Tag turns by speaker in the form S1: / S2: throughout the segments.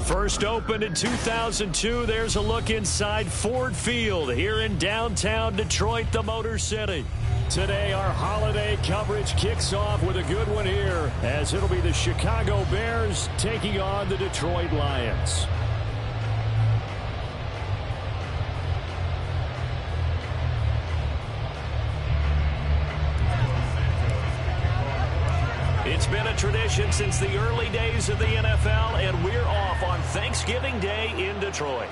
S1: First opened in 2002, there's a look inside Ford Field here in downtown Detroit, the Motor City. Today, our holiday coverage kicks off with a good one here, as it'll be the Chicago Bears taking on the Detroit Lions. It's been a tradition since the early days of the NFL, and we're off on Thanksgiving Day in Detroit.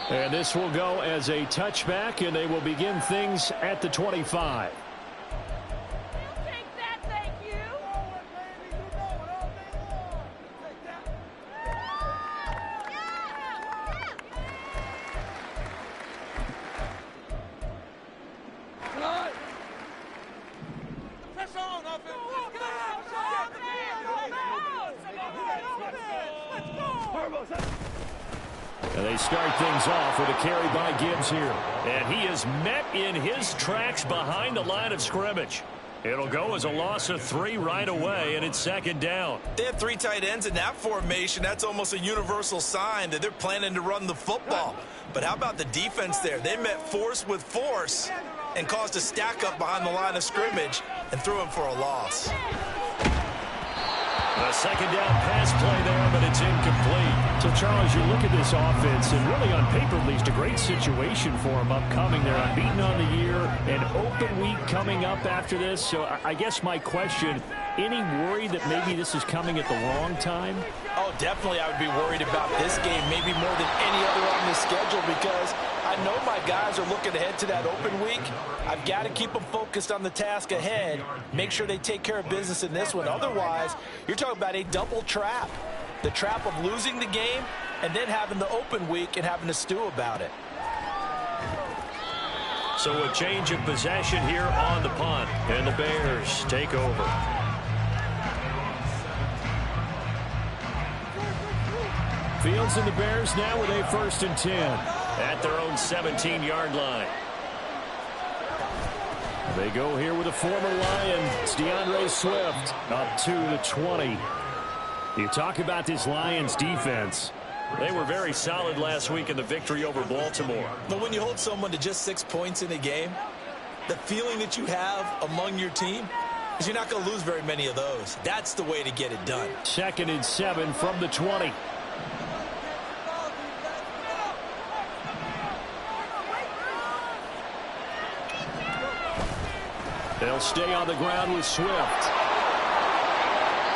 S1: And this will go as a touchback, and they will begin things at the 25. And they start things off with a carry by Gibbs here. And he is met in his tracks behind the line of scrimmage. It'll go as a loss of 3 right away, and it's second down.
S2: They have 3 tight ends in that formation. That's almost a universal sign that they're planning to run the football. But how about the defense there? They met force with force and caused a stack up behind the line of scrimmage and threw him for a loss.
S1: A second down pass play there, but it's incomplete. So, Charles, you look at this offense, and really on paper, at least, a great situation for them upcoming. They're unbeaten on the year, an open week coming up after this. So, I guess my question, any worry that maybe this is coming at the wrong time?
S2: Oh, definitely I would be worried about this game, maybe more than any other on the schedule, because I know my guys are looking ahead to that open week. I've got to keep them focused on the task ahead, make sure they take care of business in this one. Otherwise, you're talking about a double trap. The trap of losing the game and then having the open week and having to stew about it.
S1: So a change of possession here on the punt, and the Bears take over. Fields and the Bears now with a 1st and 10 at their own 17-yard line. They go here with a former Lion. It's DeAndre Swift up to the 20. You talk about this Lions defense. They were very solid last week in the victory over Baltimore.
S2: But when you hold someone to just 6 points in a game, the feeling that you have among your team is you're not going to lose very many of those. That's the way to get it done.
S1: 2nd and 7 from the 20. They'll stay on the ground with Swift.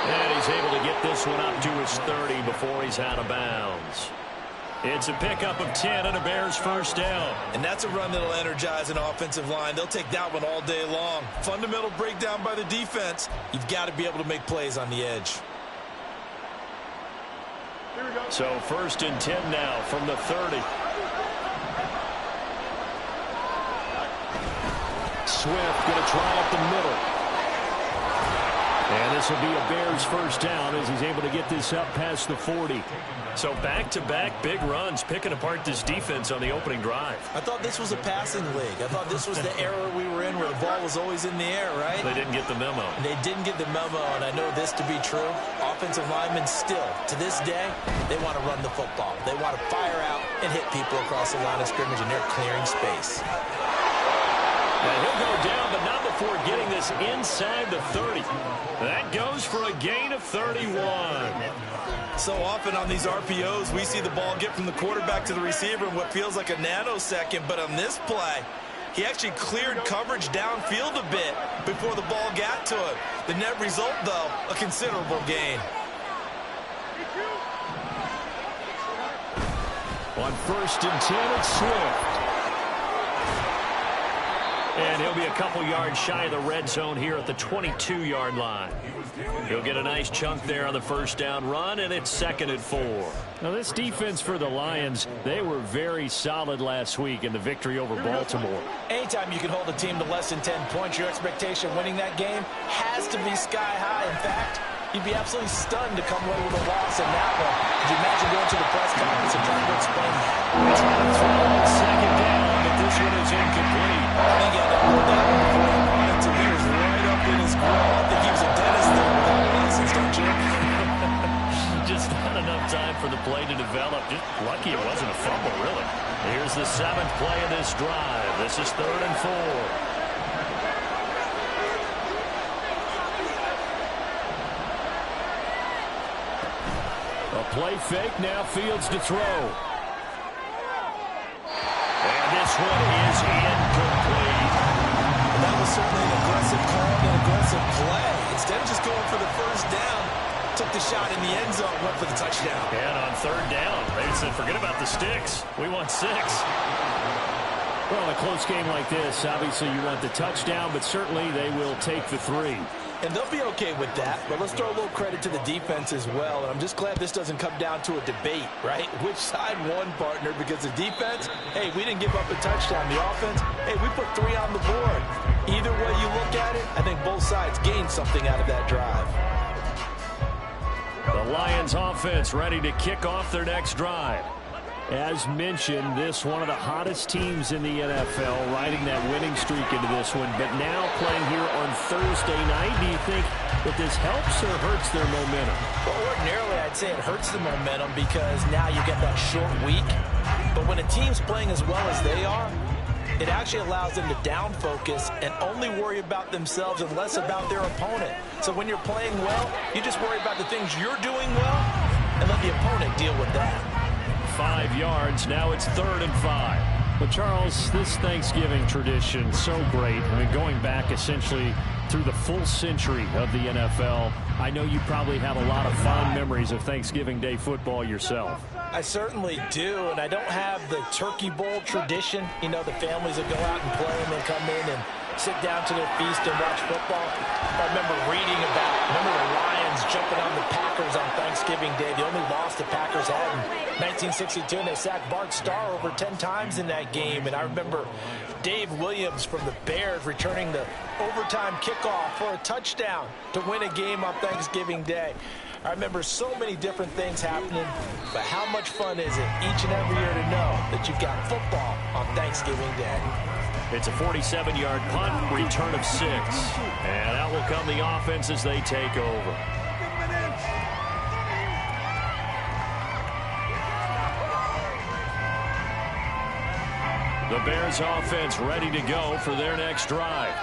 S1: And he's able to get this one up to his 30 before he's out of bounds. It's a pickup of 10 and a Bears 1st down.
S2: And that's a run that'll energize an offensive line. They'll take that one all day long. Fundamental breakdown by the defense. You've got to be able to make plays on the edge.
S1: So 1st and 10 now from the 30. Swift going to try up the middle. And this will be a Bears 1st down as he's able to get this up past the 40. So back-to-back big runs, picking apart this defense on the opening drive.
S2: I thought this was a passing league. I thought this was the era we were in where the ball was always in the air, right?
S1: They didn't get the memo.
S2: They didn't get the memo, and I know this to be true. Offensive linemen still, to this day, they want to run the football. They want to fire out and hit people across the line of scrimmage, and they're clearing space.
S1: And he'll go down, but not before getting this inside the 30. That goes for a gain of 31.
S2: So often on these RPOs, we see the ball get from the quarterback to the receiver in what feels like a nanosecond. But on this play, he actually cleared coverage downfield a bit before the ball got to him. The net result, though, a considerable gain.
S1: On 1st and 10, it's Swift. And he'll be a couple yards shy of the red zone here at the 22-yard line. He'll get a nice chunk there on the 1st down run, and it's 2nd and 4. Now, this defense for the Lions, they were very solid last week in the victory over Baltimore.
S2: Anytime you can hold a team to less than 10 points, your expectation winning that game has to be sky high. In fact, you'd be absolutely stunned to come away with a loss in that one. Could you imagine going to the press conference and trying to explain that?
S1: Second down, but this one is incomplete.
S2: I think he had to hold that one before he wanted to. He was right up in his grill. I think he was a dentist there without a license, don't you?
S1: for the play to develop. Just lucky it wasn't a fumble, really. Here's the 7th play of this drive. This is 3rd and 4. A play fake, now Fields to throw. And this one is incomplete.
S2: That was certainly an aggressive call and an aggressive play. Instead of just going for the first down, took the shot in the end zone, went for the touchdown.
S1: And on 3rd down, they said, forget about the sticks. We want 6. Well, in a close game like this, obviously you want the touchdown, but certainly they will take the 3.
S2: And they'll be okay with that, but let's throw a little credit to the defense as well. And I'm just glad this doesn't come down to a debate, right? Which side won, partner? Because the defense, hey, we didn't give up a touchdown. The offense, hey, we put 3 on the board. Either way you look at it, I think both sides gained something out of that drive.
S1: The Lions offense ready to kick off their next drive. As mentioned, this one of the hottest teams in the NFL, riding that winning streak into this one, but now playing here on Thursday night. Do you think that this helps or hurts their momentum?
S2: Well, ordinarily, I'd say it hurts the momentum because now you get that short week. But when a team's playing as well as they are, it actually allows them to down focus and only worry about themselves and less about their opponent. So when you're playing well, you just worry about the things you're doing well and let the opponent deal with that.
S1: 5 yards. Now it's 3rd and 5. But, Charles, this Thanksgiving tradition, so great. I mean, going back essentially through the full century of the NFL, I know you probably have a lot of fond memories of Thanksgiving Day football yourself.
S2: I certainly do, and I don't have the Turkey Bowl tradition. You know, the families that go out and play and then come in and sit down to their feast and watch football. I remember reading about, the Lions jumping on the Packers on Thanksgiving Day. The only loss the Packers had in 1962, and they sacked Bart Starr over 10 times in that game. And I remember Dave Williams from the Bears returning the overtime kickoff for a touchdown to win a game on Thanksgiving Day. I remember so many different things happening, but how much fun is it each and every year to know that you've got football on Thanksgiving Day?
S1: It's a 47-yard punt, return of 6. And out will come the offense as they take over. The Bears offense ready to go for their next drive.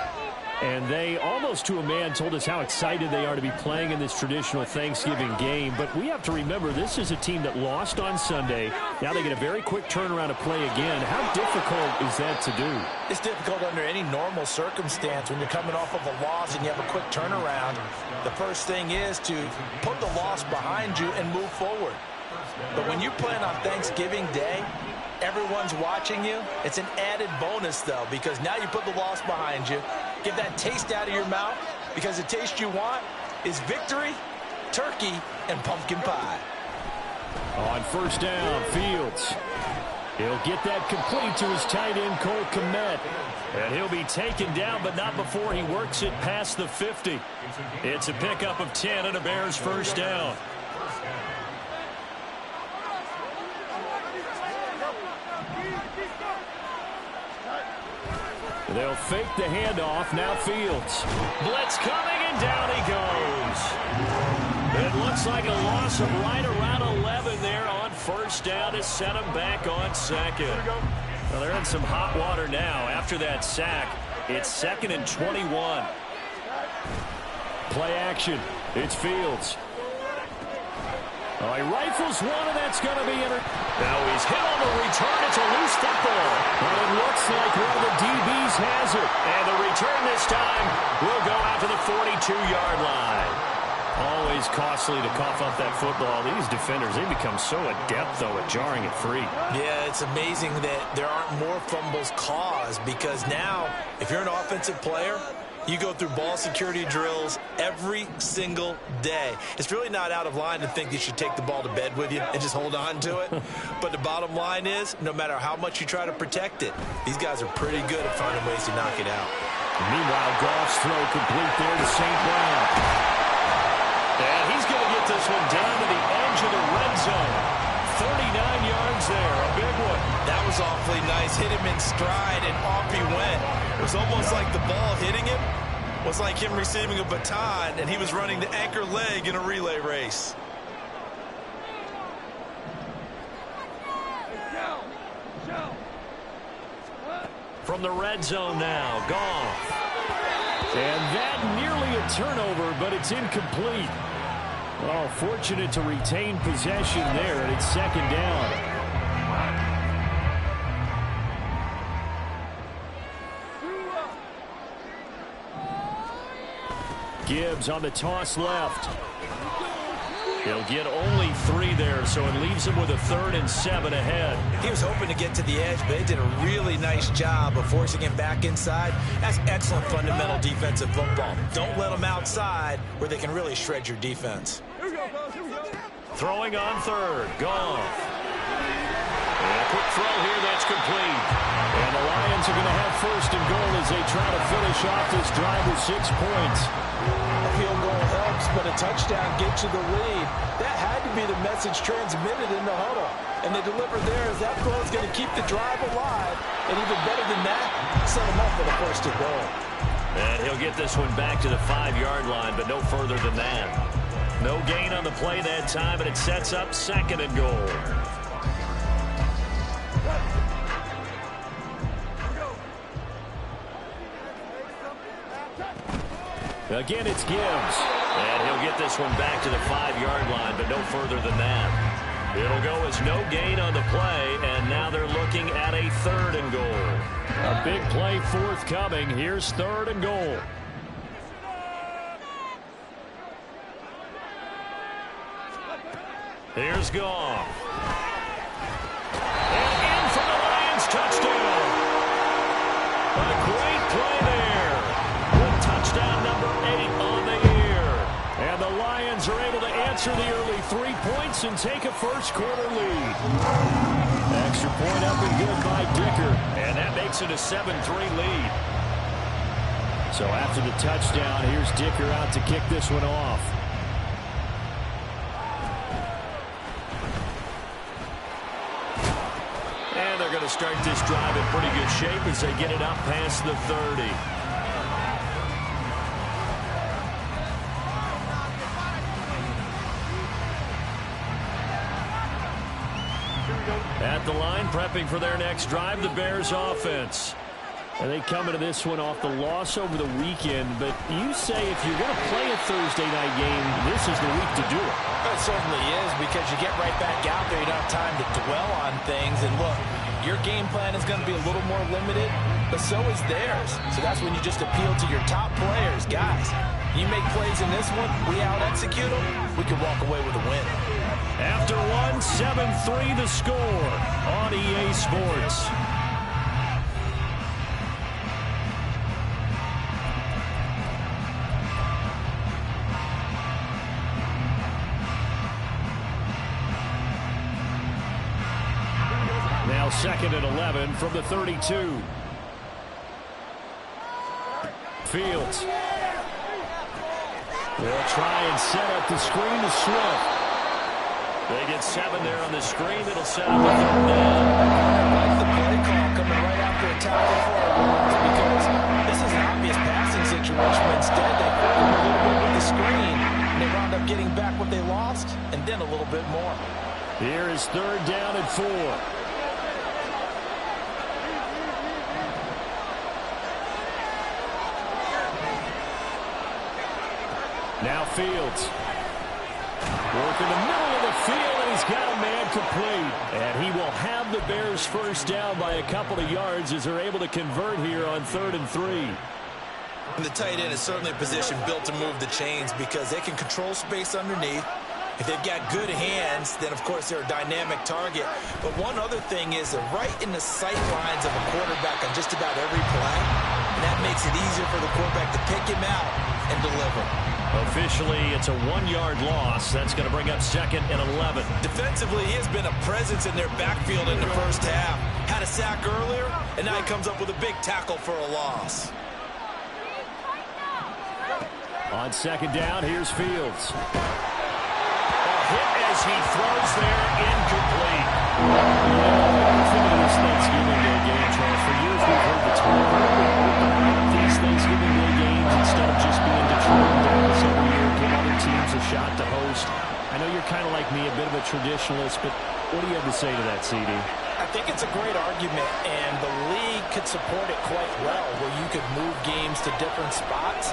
S1: And they, almost to a man, told us how excited they are to be playing in this traditional Thanksgiving game. But we have to remember, this is a team that lost on Sunday. Now they get a very quick turnaround to play again. How difficult is that to do?
S2: It's difficult under any normal circumstance when you're coming off of a loss and you have a quick turnaround. The first thing is to put the loss behind you and move forward. But when you plan on Thanksgiving Day, everyone's watching you. It's an added bonus, though, because now you put the loss behind you. Get that taste out of your mouth, because the taste you want is victory, turkey, and pumpkin pie.
S1: On 1st down, Fields. He'll get that complete to his tight end, Cole Kmet. And he'll be taken down, but not before he works it past the 50. It's a pickup of 10 and a Bears 1st down. They'll fake the handoff. Now Fields. Blitz coming, and down he goes. It looks like a loss of right around 11 there on 1st down to set him back on 2nd. Well, they're in some hot water now after that sack. It's 2nd and 21. Play action. It's Fields. Oh, he rifles one, and that's going to be entered. Now he's hit on the return. It's a loose football. But it looks like one of the DBs has it. And the return this time will go out to the 42-yard line. Always costly to cough up that football. These defenders, they become so adept, though, at jarring it free.
S2: Yeah, it's amazing that there aren't more fumbles caused, because now, if you're an offensive player, you go through ball security drills every single day. It's really not out of line to think you should take the ball to bed with you and just hold on to it. But the bottom line is, no matter how much you try to protect it, these guys are pretty good at finding ways to knock it out.
S1: Meanwhile, Goff's throw complete there to St. Brown. And he's going to get this one down to the edge of the red zone. 39 yards there, a big one.
S2: That was awfully nice. Hit him in stride, and off he went. It was almost like the ball hitting him was like him receiving a baton, and he was running the anchor leg in a relay race.
S1: From the red zone now, Goff. And that nearly a turnover, but it's incomplete. Oh, fortunate to retain possession there, and it's second down. Gibbs on the toss left. He'll get only 3 there, so it leaves him with a 3rd and 7 ahead.
S2: He was hoping to get to the edge, but they did a really nice job of forcing him back inside. That's excellent fundamental defensive football. Don't let them outside where they can really shred your defense.
S1: Throwing on 3rd, Goff. And a quick throw here, that's complete. And the Lions are going to have 1st and goal as they try to finish off this drive with 6 points.
S2: A field goal helps, but a touchdown gets you the lead. That had to be the message transmitted in the huddle. And they delivered there as that throw is going to keep the drive alive. And even better than that, set them up for the 1st and goal.
S1: And he'll get this one back to the 5-yard line, but no further than that. No gain on the play that time, and it sets up 2nd and goal. Again, it's Gibbs. And he'll get this one back to the 5-yard line, but no further than that. It'll go as no gain on the play, and now they're looking at a 3rd and goal. A big play forthcoming. Here's 3rd and goal. Here's Goff. And in for the Lions, touchdown. A great play there. With touchdown number 8 on the year. And the Lions are able to answer the early 3 points and take a 1st quarter lead. Extra point up and good by Dicker. And that makes it a 7-3 lead. So after the touchdown, here's Dicker out to kick this one off. And they're going to start this drive in pretty good shape as they get it up past the 30. At the line, prepping for their next drive, the Bears offense. And they come into this one off the loss over the weekend. But you say if you're going to play a Thursday night game, this is the week to do it.
S2: It certainly is, because you get right back out there. You don't have time to dwell on things. And look, your game plan is going to be a little more limited, but so is theirs. So that's when you just appeal to your top players. Guys, you make plays in this one, we out-execute them, we can walk away with a win.
S1: After one, 7-3 the score on EA Sports. Now 2nd and 11 from the 32. Fields. They'll try and set up the screen to Swift. They get 7 there on the screen. It'll set up a 3rd down.
S2: I like the play call coming right after a tackle for a loss, because this is an obvious passing situation. Instead, they put them a little bit with the screen, and they wound up getting back what they lost, and then a little bit more.
S1: Here is 3rd down and 4. Now Fields. Work in the middle of the field, and he's got a man complete. And he will have the Bears 1st down by a couple of yards as they're able to convert here on 3rd and 3.
S2: And the tight end is certainly a position built to move the chains, because they can control space underneath. If they've got good hands, then of course they're a dynamic target. But one other thing is they're right in the sight lines of a quarterback on just about every play. And that makes it easier for the quarterback to pick him out and deliver.
S1: Officially, it's a 1-yard loss. That's going to bring up 2nd and 11.
S2: Defensively, he has been a presence in their backfield in the first half. Had a sack earlier, and now he comes up with a big tackle for a loss.
S1: On 2nd down, here's Fields. Hit as he throws there, incomplete. Think of this Thanksgiving Day game, Charles. For years we've heard the term. These Thanksgiving Day games, instead of just being Detroit and Dallas every year, give other teams a shot to host. I know you're kind of like me, a bit of a traditionalist, but what do you have to say to that, CD?
S2: I think it's a great argument, and the league could support it quite well, where you could move games to different spots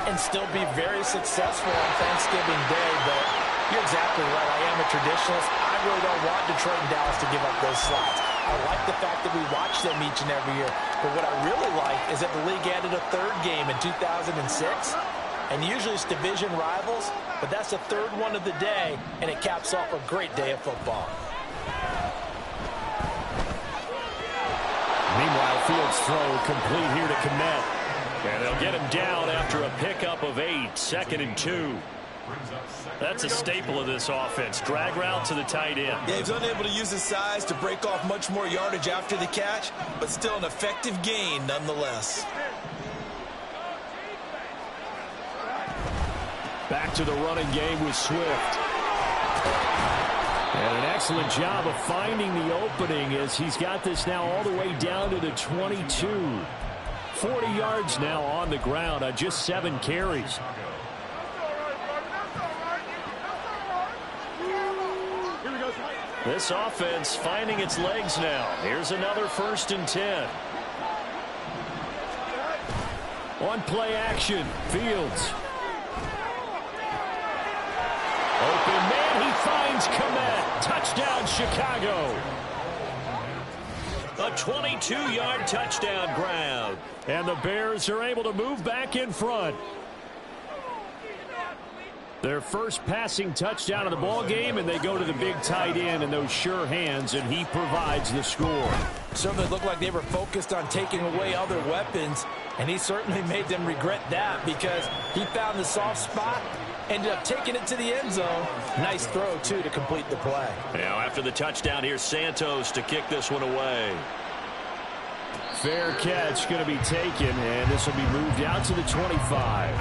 S2: and still be very successful on Thanksgiving Day. But you're exactly right. I am a traditionalist. I really don't want Detroit and Dallas to give up those slots. I like the fact that we watch them each and every year. But what I really like is that the league added a third game in 2006. And usually it's division rivals, but that's the third one of the day, and it caps off a great day of football.
S1: Meanwhile, Fields' throw complete here to Kmet. And they'll get him down after a pickup of 8, 2nd and 2. That's a staple of this offense. Drag route to the tight end.
S2: Yeah, he's unable to use his size to break off much more yardage after the catch, but still an effective gain nonetheless.
S1: Back to the running game with Swift. And an excellent job of finding the opening as he's got this now all the way down to the 22. 40 yards now on the ground on just 7 carries. This offense finding its legs now. Here's another 1st and 10. On play action, Fields. Open man, he finds Kmet. Touchdown, Chicago. A 22-yard touchdown ground. And the Bears are able to move back in front. Their first passing touchdown of the ball game, and they go to the big tight end and those sure hands, and he provides the score.
S2: Certainly looked like they were focused on taking away other weapons, and he certainly made them regret that because he found the soft spot, ended up taking it to the end zone. Nice throw, too, to complete the play.
S1: Now, after the touchdown, here's Santos to kick this one away. Fair catch going to be taken, and this will be moved out to the 25.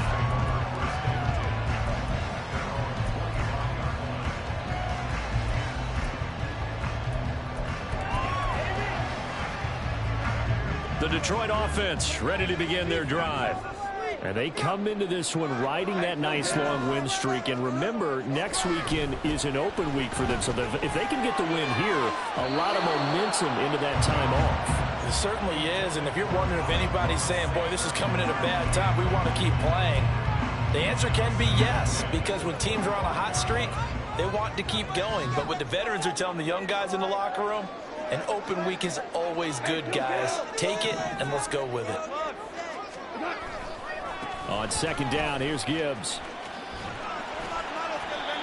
S1: The Detroit offense ready to begin their drive. And they come into this one riding that nice long win streak. And remember, next weekend is an open week for them. So if they can get the win here, a lot of momentum into that time off.
S2: It certainly is. And if you're wondering if anybody's saying, boy, this is coming at a bad time, we want to keep playing, the answer can be yes. Because when teams are on a hot streak, they want to keep going. But what the veterans are telling the young guys in the locker room, an open week is always good, guys. Take it, and let's go with it.
S1: On 2nd down, here's Gibbs.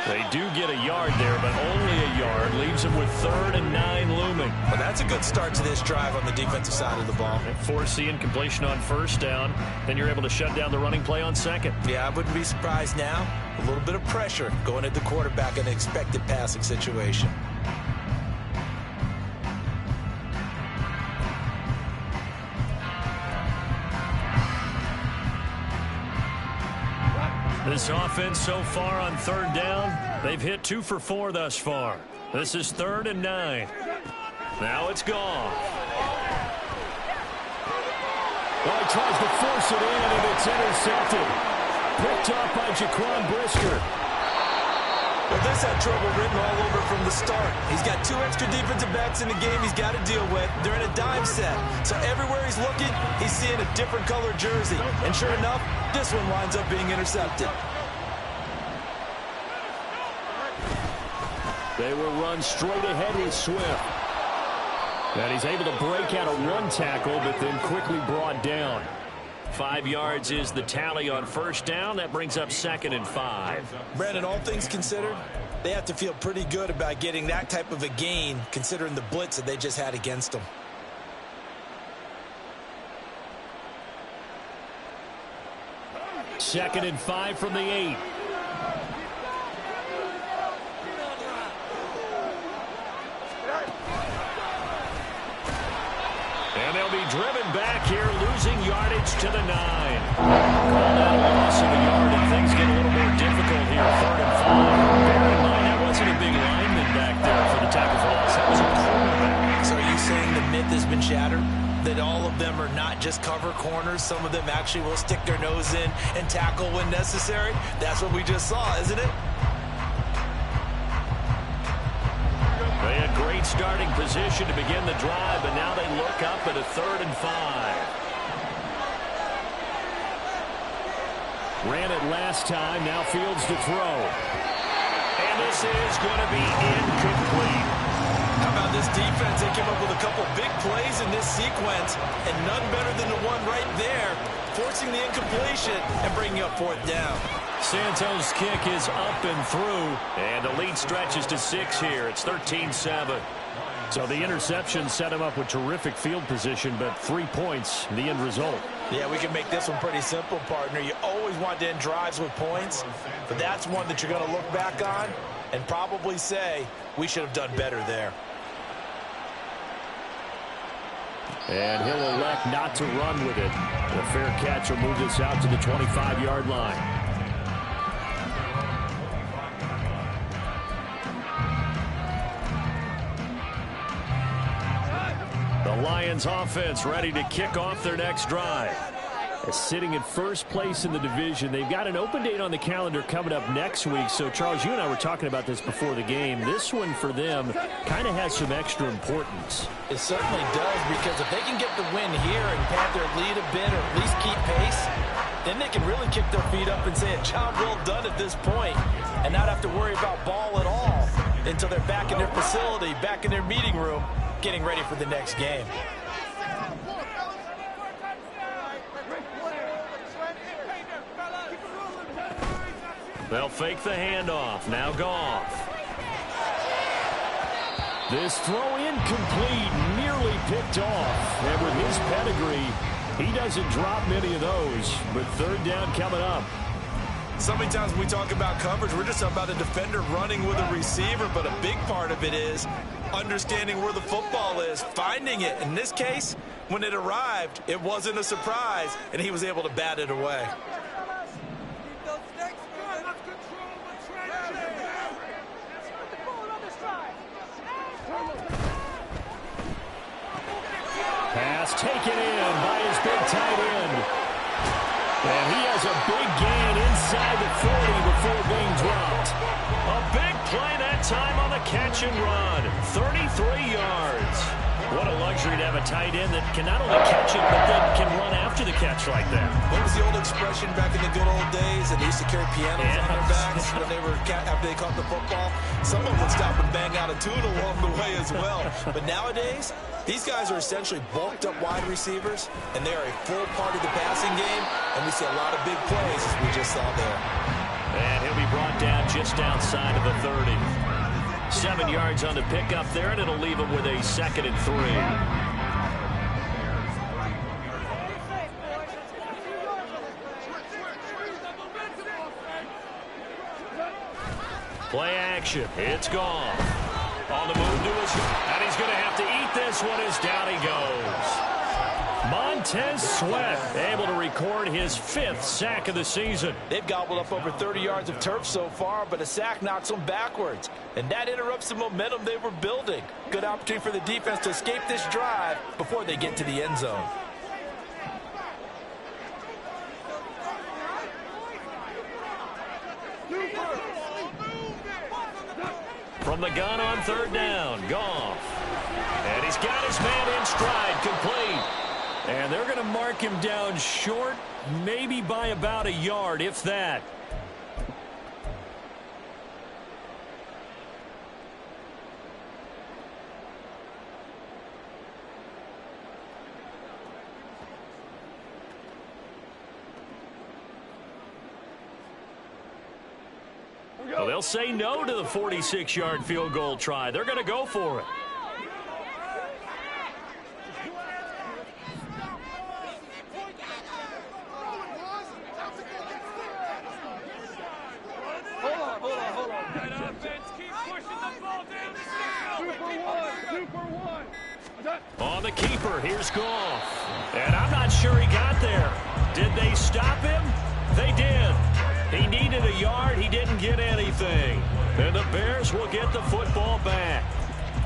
S1: They do get a yard there, but only a yard. Leaves them with 3rd and 9 looming.
S2: Well, that's a good start to this drive on the defensive side of the ball.
S1: Force the incompletion on 1st down. Then you're able to shut down the running play on 2nd.
S2: Yeah, I wouldn't be surprised now. A little bit of pressure going at the quarterback in an expected passing situation.
S1: This offense so far on 3rd down, they've hit 2 for 4 thus far. This is 3rd and 9. Now it's gone. Well, he tries to force it in, and it's intercepted. Picked off by Jaquan Brisker.
S2: Well, this had trouble written all over from the start. He's got 2 extra defensive backs in the game he's got to deal with. They're in a dime set. So everywhere he's looking, he's seeing a different color jersey. And sure enough, this one winds up being intercepted.
S1: They will run straight ahead with Swift. And he's able to break out of 1 tackle, but then quickly brought down. 5 yards is the tally on 1st down. That brings up 2nd and 5.
S2: Brandon, all things considered, they have to feel pretty good about getting that type of a gain, considering the blitz that they just had against them.
S1: Second and 5 from the 8. And they'll be driven back here, losing yardage to the 9. Called out a loss of a yard, and things get a little more difficult here. 3rd and 5. Bear in mind, that wasn't a big lineman back there for the tackle for loss. That was a cornerback.
S2: So are you saying the myth has been shattered? That all of them are not just cover corners. Some of them actually will stick their nose in and tackle when necessary. That's what we just saw, isn't it?
S1: They had great starting position to begin the drive, and now they look up at a 3rd and 5. Ran it last time, now Fields to throw. And this is going to be incomplete.
S2: How about this defense? They came up with a couple big plays in this sequence, and none better than the one right there, forcing the incompletion and bringing up 4th down.
S1: Santos' kick is up and through, and the lead stretches to 6 here. It's 13-7. So the interception set him up with terrific field position, but 3 points, the end result.
S2: Yeah, we can make this one pretty simple, partner. You always want to end drives with points, but that's one that you're going to look back on and probably say, we should have done better there.
S1: And he'll elect not to run with it. The fair catch will move this out to the 25-yard line. The Lions offense ready to kick off their next drive. Sitting in first place in the division. They've got an open date on the calendar coming up next week. So, Charles, you and I were talking about this before the game. This one for them kind of has some extra importance.
S2: It certainly does, because if they can get the win here and pad their lead a bit or at least keep pace, then they can really kick their feet up and say a job well done at this point and not have to worry about ball at all until they're back in their facility, back in their meeting room, getting ready for the next game.
S1: They'll fake the handoff. Now Goff. This throw incomplete, nearly picked off. And with his pedigree, he doesn't drop many of those. But 3rd down coming up.
S2: So many times when we talk about coverage, we're just about a defender running with a receiver, but a big part of it is understanding where the football is, finding it. In this case, when it arrived, it wasn't a surprise, and he was able to bat it away.
S1: Pass taken in by his big tight end. And he has a big gain inside the 40 before being dropped. A big play that time on the catch and run. 33 yards. What a luxury to have a tight end that can not only catch it, but then can run after the catch like that.
S2: What was the old expression back in the good old days? And they used to carry pianos on their backs when they were after they caught the football. Someone would stop and bang out a tune along the way as well. But nowadays, these guys are essentially bulked up wide receivers, and they are a full part of the passing game, and we see a lot of big plays as we just saw there.
S1: And he'll be brought down just outside of the 30. 7 yards on the pickup there, and it'll leave him with a 2nd and 3. Play action. It's gone. On the move to his, and he's going to have to eat this one as down he goes. Montez Sweat able to record his 5th sack of the season.
S2: They've gobbled up over 30 yards of turf so far, but a sack knocks them backwards, and that interrupts the momentum they were building. Good opportunity for the defense to escape this drive before they get to the end zone.
S1: From the gun on 3rd down, Goff. And he's got his man in stride, complete. And they're going to mark him down short, maybe by about a yard, if that. Well, they'll say no to the 46-yard field goal try. They're going to go for it. On the keeper, here's Goff. And I'm not sure he got there. Did they stop him? They did. He needed a yard. He didn't get anything. And the Bears will get the football back.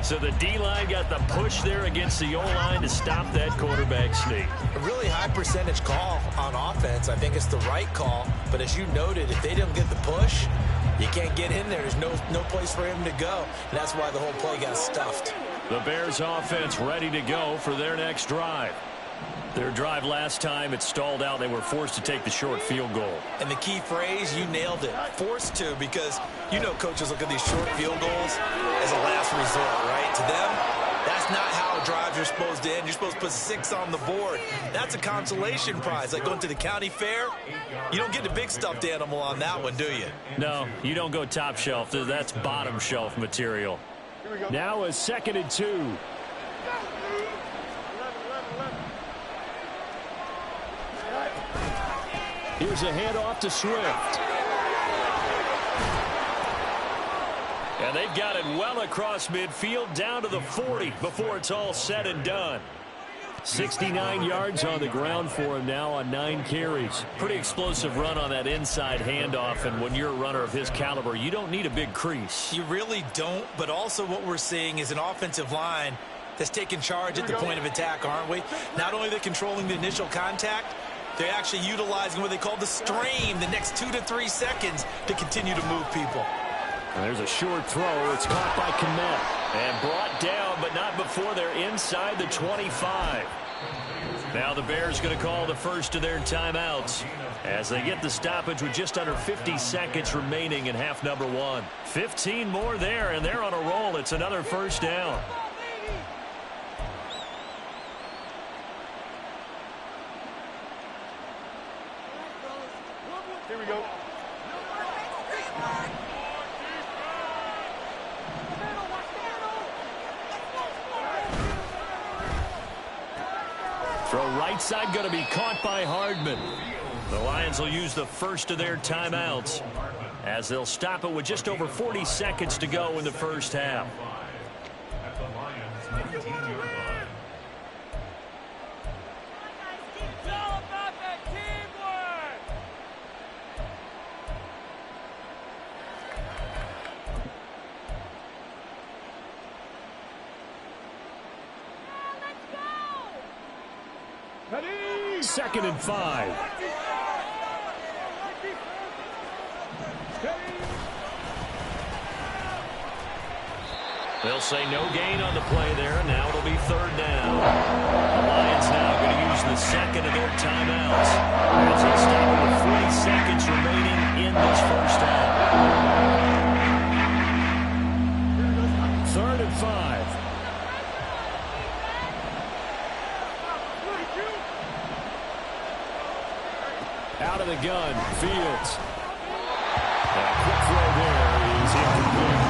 S1: So the D-line got the push there against the O-line to stop that quarterback sneak.
S2: A really high percentage call on offense. I think it's the right call. But as you noted, if they didn't get the push, you can't get in there. There's no place for him to go. And that's why the whole play got stuffed.
S1: The Bears offense ready to go for their next drive. Their drive last time, it stalled out. They were forced to take the short field goal.
S2: And the key phrase, you nailed it. Forced to, because you know coaches look at these short field goals as a last resort, right? To them, that's not how drives are supposed to end. You're supposed to put 6 on the board. That's a consolation prize. Like going to the county fair, you don't get the big stuffed animal on that one, do you?
S1: No, you don't go top shelf. That's bottom shelf material. Now a 2nd and 2. Here's a handoff to Swift. And they've got it well across midfield down to the 40 before it's all said and done. 69 yards on the ground for him now on 9 carries. Pretty explosive run on that inside handoff, and when you're a runner of his caliber, you don't need a big crease.
S2: You really don't, but also what we're seeing is an offensive line that's taking charge at the point of attack, aren't we? Not only are they controlling the initial contact, they're actually utilizing what they call the strain, the next 2 to 3 seconds, to continue to move people.
S1: And there's a short throw. It's caught by Kmet and brought down, but not before they're inside the 25. Now the Bears going to call the first of their timeouts as they get the stoppage with just under 50 seconds remaining in half number 1. 15 more there, and they're on a roll. It's another first down.
S3: Here we go.
S1: Throw right side going to be caught by Hardman. The Lions will use the first of their timeouts as they'll stop it with just over 40 seconds to go in the first half. Second and 5. They'll say no gain on the play there, and now it'll be 3rd down. The Lions now going to use the second of their timeouts as they stop it with 40 seconds remaining in this first half. 3rd and 5. Out of the gun, Fields. And a quick throw there is incomplete.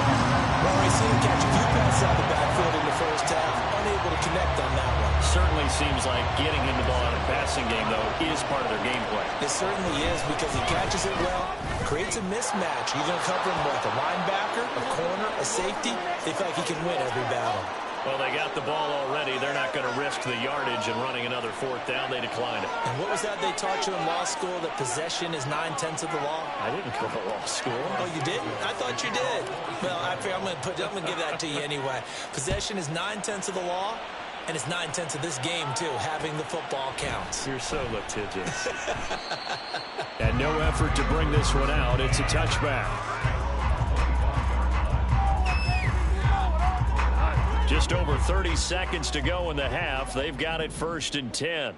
S2: Well, I see him catch a few passes out of the backfield in the first half, unable to connect on that one.
S1: Certainly seems like getting him the ball in a passing game, though, is part of their game plan.
S2: It certainly is, because he catches it well, creates a mismatch. You're going to cover him with a linebacker, a corner, a safety. They feel like he can win every battle.
S1: Well, they got the ball already. They're not going to risk the yardage and running another 4th down. They decline it.
S2: And what was that they taught you in law school, that possession is 9/10 of the law?
S1: I didn't go to law school.
S2: Oh, you didn't? I thought you did. Well, I'm going to give that to you anyway. Possession is 9/10 of the law, and it's 9/10 of this game, too. Having the football counts.
S1: You're so litigious. And no effort to bring this one out. It's a touchback. Just over 30 seconds to go in the half. They've got it 1st and 10.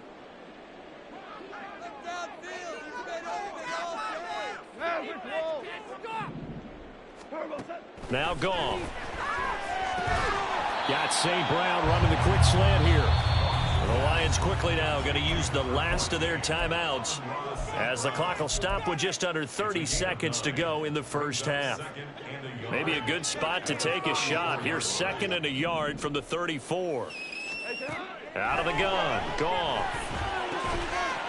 S1: Now gone. Got St. Brown running the quick slant here. The Lions quickly now going to use the last of their timeouts as the clock will stop with just under 30 seconds to go in the first half. Maybe a good spot to take a shot. Here's 2nd and a yard from the 34. Out of the gun. Gone.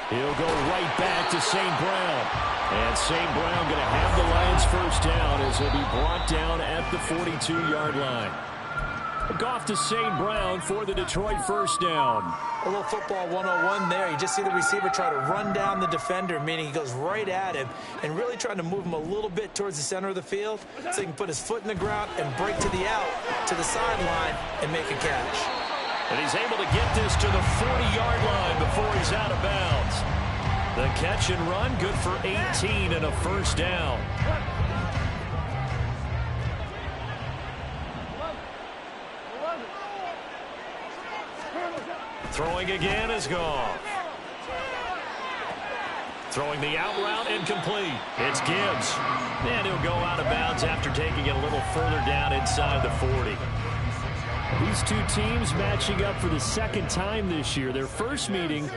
S1: He'll go right back to St. Brown. And St. Brown going to have the Lions first down as he'll be brought down at the 42-yard line. Off to St. Brown for the Detroit first down.
S2: A little football 101 there. You just see the receiver try to run down the defender, meaning he goes right at him and really trying to move him a little bit towards the center of the field so he can put his foot in the ground and break to the out, to the sideline, and make a catch.
S1: And he's able to get this to the 40-yard line before he's out of bounds. The catch and run, good for 18 and a first down. Throwing again is Goff. Throwing the out route incomplete. It's Gibbs. And he'll go out of bounds after taking it a little further down inside the 40. These two teams matching up for the second time this year. Their first meeting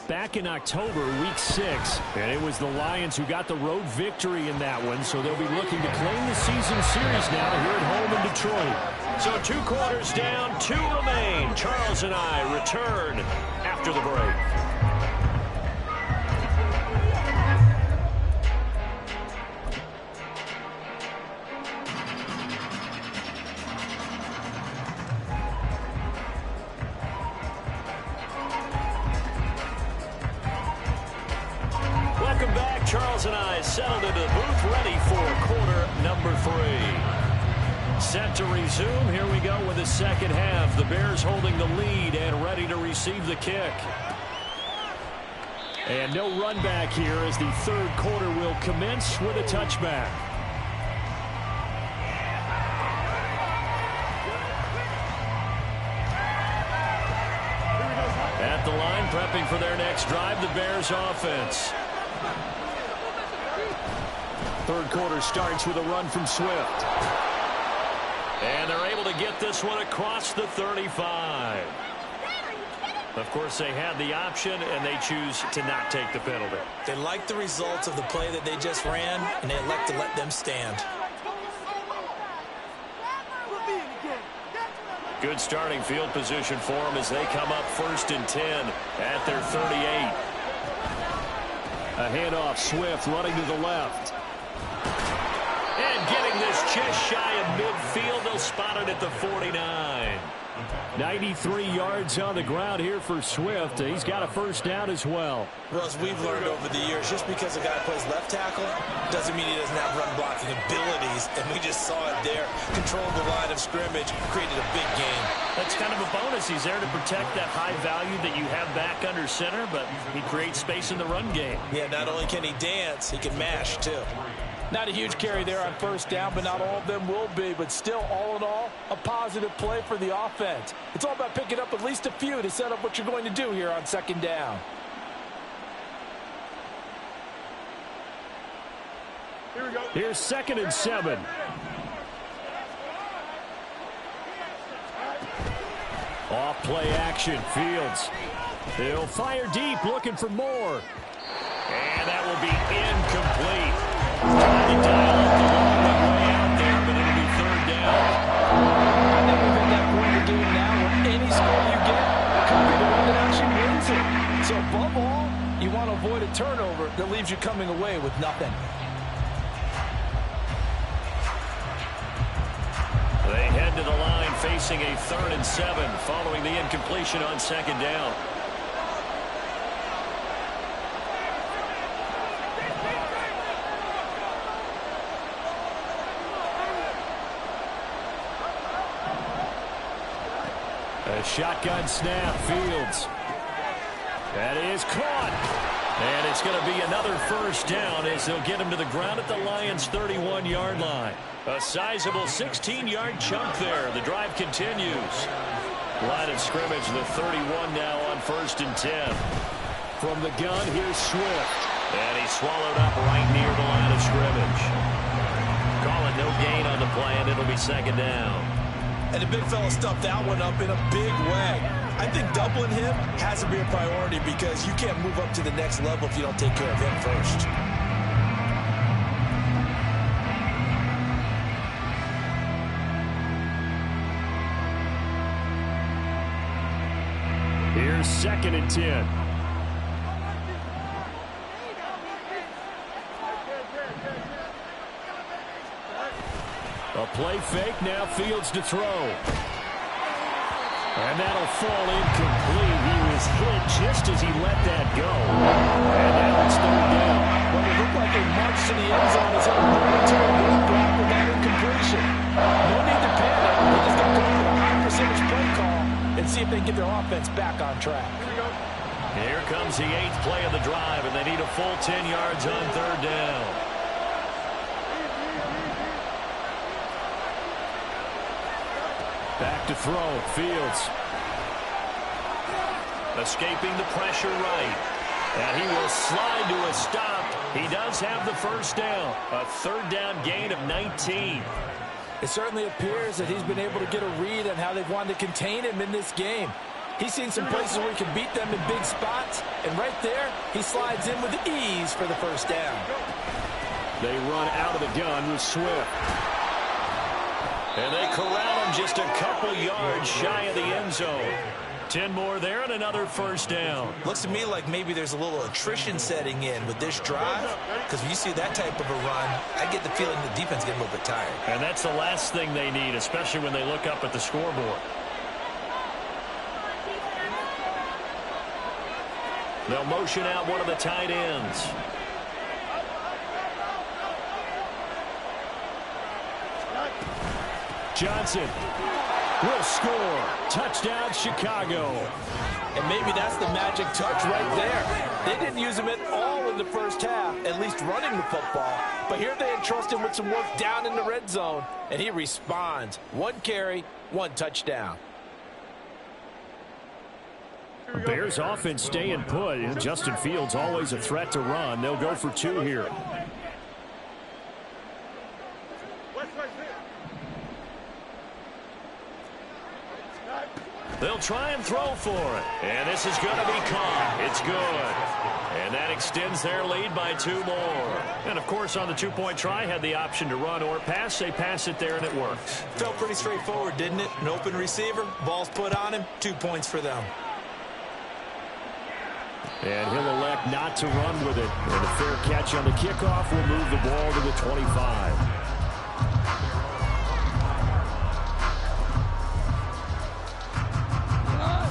S1: back in October, week 6. And it was the Lions who got the road victory in that one. So they'll be looking to claim the season series now here at home in Detroit. So 2 quarters down, 2 remain. Charles and I return after the break. Welcome back. Charles and I settled into the booth, ready for quarter number 3. Set to resume. Here we go with the second half. The Bears holding the lead and ready to receive the kick. And no run back here as the third quarter will commence with a touchback. At the line, prepping for their next drive, the Bears offense. Third quarter starts with a run from Swift. And they're able to get this one across the 35. Of course, they had the option, and they choose to not take the penalty.
S2: They like the results of the play that they just ran, and they elect to let them stand.
S1: Good starting field position for them as they come up 1st and 10 at their 38. A handoff, Swift running to the left. And getting this just shy of midfield. They'll spot it at the 49. 93 yards on the ground here for Swift. He's got a first down as well.
S2: Well, as we've learned over the years, just because a guy plays left tackle doesn't mean he doesn't have run blocking abilities. And we just saw it there. Controlled the line of scrimmage, created a big gain.
S1: That's kind of a bonus. He's there to protect that high value that you have back under center, but he creates space in the run game.
S2: Yeah, not only can he dance, he can mash too. Not a huge carry there on first down, but not all of them will be. But still, all in all, a positive play for the offense. It's all about picking up at least a few to set up what you're going to do here on second down.
S1: Here we go. Here's 2nd and 7. Off play action, Fields. He'll fire deep, looking for more. And that will be incomplete. Trying to dial up the long way out there, but it'll be 3rd down.
S2: I think we've hit that point in the game now where any score you get could be the one that actually wins it. So above all, you want to avoid a turnover that leaves you coming away with nothing.
S1: They head to the line facing a 3rd and 7 following the incompletion on 2nd down. A shotgun snap, Fields. That is caught. And it's going to be another first down as they'll get him to the ground at the Lions' 31-yard line. A sizable 16-yard chunk there. The drive continues. Line of scrimmage, the 31 now on 1st and 10. From the gun, here's Swift. And he's swallowed up right near the line of scrimmage. Call it no gain on the play, and it'll be 2nd down.
S2: And the big fella stuffed that one up in a big way. I think doubling him has to be a priority because you can't move up to the next level if you don't take care of him first.
S1: Here's 2nd and 10. A play fake, now Fields to throw. And that'll fall incomplete. He was hit just as he let that go. And now it's 3rd down.
S2: Well, it looked like he marched to the end zone as he ran into a roadblock with that incompletion. No need to panic. They just got to go with a high percentage play call and see if they can get their offense back on track.
S1: Here comes the 8th play of the drive, and they need a full 10 yards on 3rd down. Back to throw, Fields. Escaping the pressure right. And he will slide to a stop. He does have the first down. A third down gain of 19.
S2: It certainly appears that he's been able to get a read on how they've wanted to contain him in this game. He's seen some places where he can beat them in big spots, and right there, he slides in with ease for the first down.
S1: They run out of the gun with Swift. And they corral him just a couple yards shy of the end zone. 10 more there and another first down.
S2: Looks to me like maybe there's a little attrition setting in with this drive, because when you see that type of a run, I get the feeling the defense is getting a little bit tired.
S1: And that's the last thing they need, especially when they look up at the scoreboard. They'll motion out one of the tight ends. Johnson will score. Touchdown, Chicago.
S2: And maybe that's the magic touch right there. They didn't use him at all in the first half, at least running the football. But here they entrust him with some work down in the red zone, and he responds. 1 carry, 1 touchdown.
S1: Bears offense staying put. Justin Fields always a threat to run. They'll go for 2 here. They'll try and throw for it. And this is going to be caught. It's good. And that extends their lead by 2 more. And, of course, on the 2-point try, had the option to run or pass. They pass it there, and it works.
S2: Felt pretty straightforward, didn't it? An open receiver, ball's put on him, 2 points for them.
S1: And he'll elect not to run with it. And a fair catch on the kickoff will move the ball to the 25.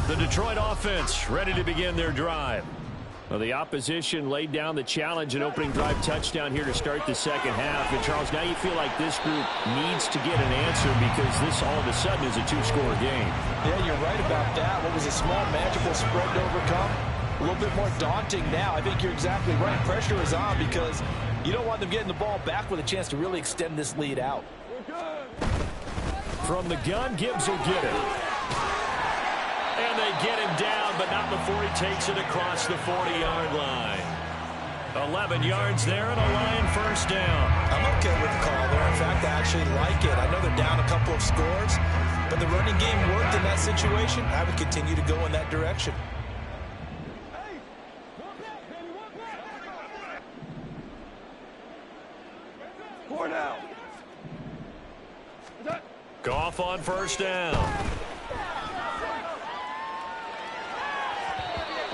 S1: The Detroit offense ready to begin their drive. Well, the opposition laid down the challenge and opening drive touchdown here to start the second half. And, Charles, now you feel like this group needs to get an answer because this all of a sudden is a 2-score game.
S2: Yeah, you're right about that. What was a small magical spread to overcome? A little bit more daunting now. I think you're exactly right. Pressure is on because you don't want them getting the ball back with a chance to really extend this lead out.
S1: From the gun, Gibbs will get it. And they get him down, but not before he takes it across the 40-yard line. 11 yards there and a Lion first down.
S2: I'm okay with the call there. In fact, I actually like it. I know they're down a couple of scores, but the running game worked in that situation. I would continue to go in that direction.
S1: Goff on first down.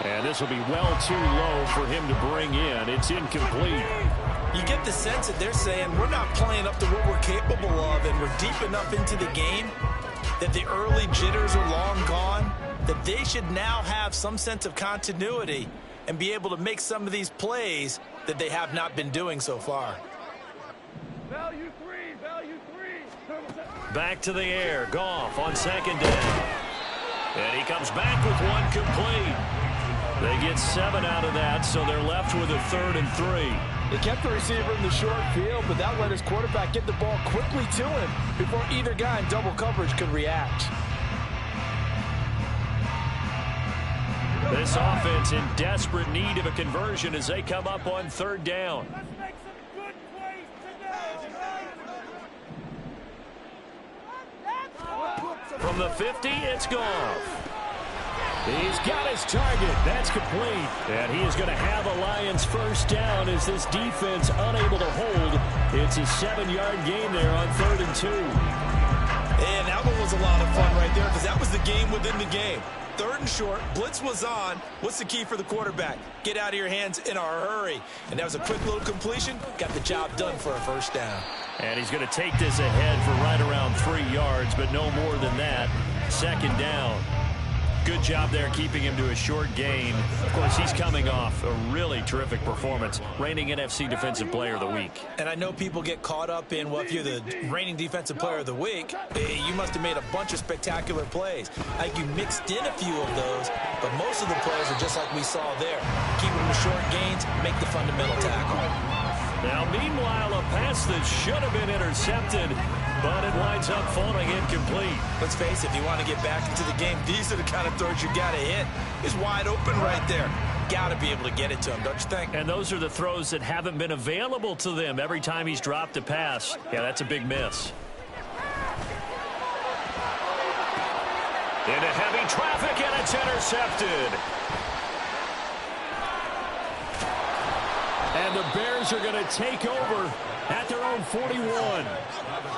S1: And this will be well too low for him to bring in. It's incomplete.
S2: You get the sense that they're saying we're not playing up to what we're capable of, and we're deep enough into the game that the early jitters are long gone, that they should now have some sense of continuity and be able to make some of these plays that they have not been doing so far.
S3: Value three.
S1: Back to the air. Goff on second down. And he comes back with one complete. They get 7 out of that, so they're left with a 3rd and 3.
S2: They kept the receiver in the short field, but that let his quarterback get the ball quickly to him before either guy in double coverage could react.
S1: This offense in desperate need of a conversion as they come up on 3rd down. From the 50, it's Goff. He's got his target. That's complete. And he is going to have a Lions first down as this defense unable to hold. It's a 7-yard gain there on 3rd and 2.
S2: And that one was a lot of fun right there because that was the game within the game. 3rd and short, blitz was on. What's the key for the quarterback? Get out of your hands in a hurry. And that was a quick little completion. Got the job done for a first down.
S1: And he's going to take this ahead for right around 3 yards, but no more than that. 2nd down. Good job there keeping him to a short gain. Of course, he's coming off a really terrific performance, reigning NFC Defensive Player of the Week.
S2: And I know people get caught up in, well, if you're the reigning Defensive Player of the Week, you must have made a bunch of spectacular plays. I think you mixed in a few of those, but most of the plays are just like we saw there. Keep them to short gains, make the fundamental tackle.
S1: Now, meanwhile, a pass that should have been intercepted, but it winds winds up falling incomplete.
S2: Let's face it, if you want to get back into the game, these are the kind of throws you got to hit. He's wide open right there. Got to be able to get it to him, don't you think?
S1: And those are the throws that haven't been available to them every time he's dropped a pass. Yeah, that's a big miss. Into heavy traffic, and it's intercepted. And the Bears are going to take over at their own 41.